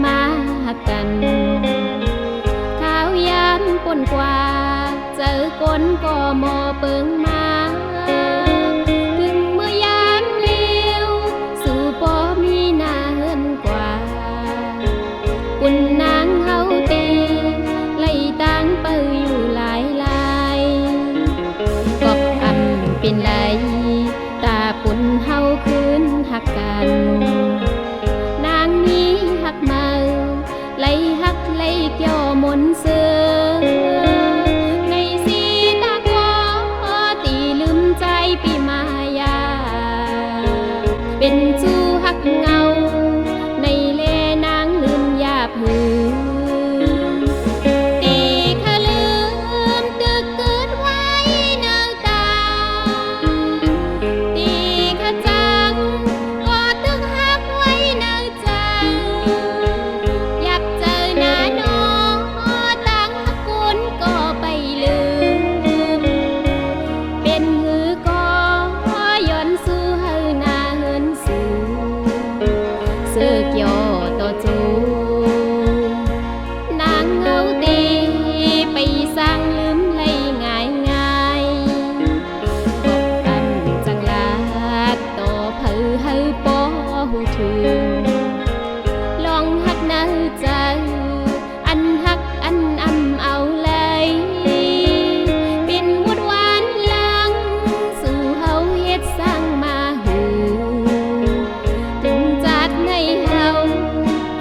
มากันข้าวยามปนกว่าเจอคนก็มอเปิงมาถึงเมื่อยามเลี้ยวสู่ปอมีหน้าเฮินกว่าปุ่นนางเฮาตีไล่ตังเปอยู่หลายก็อำเป็นไรตาปุ่นเฮาคืนหักกันนางนี้หักมาไล่หักไล่เกี่ยวมนเสือในสีตาคอตีลืมใจปีมายาเป็นจูหักเงาในเลนางลืมยาผือเสือกย่อต่อจูนางเฮาตีไปสร้างลืมเลยง่ายบอกกันจังลาดต่อเผอเฮาปอหูถึงลองหักเนื้อใจอันหักอันอำเอาเลยเป็นวุดหวานลังสู่เฮาเฮ็ดสร้างมาหูถึงจัดใน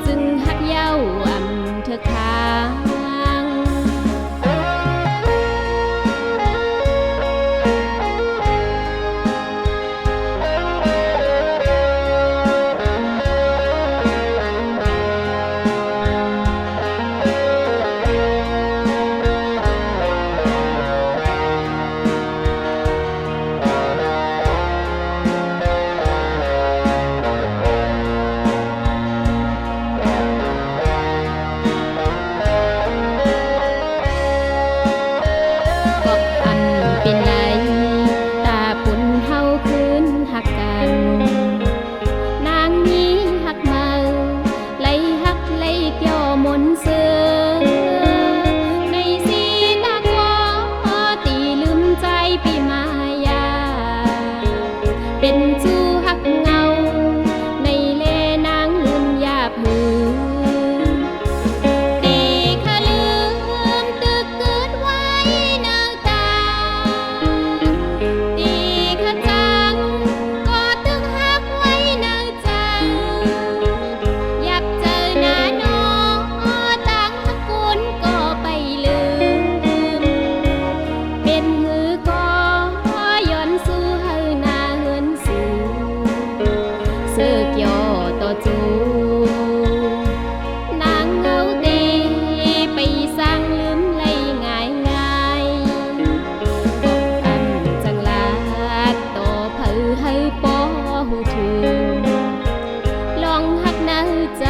จึงหักเย้าอำเธอค้างเป็นจูหักเงาในเลนางลืมยาผือตีข้าลืมตึกเกิดไว้นางตาตีข้าจังก็ตึกหักไว้นางจังอยากเจอหน้าน้องตั้งหักคุณก็ไปลืมเป็นหือก็ย้อนสู่เสือกย่อต่อจูนางเฮาตีไปสร้างลืมเลยง่ายบอกกันจังลาดต่อเผอเฮาปอหูถึงลองหักเนื้อใจ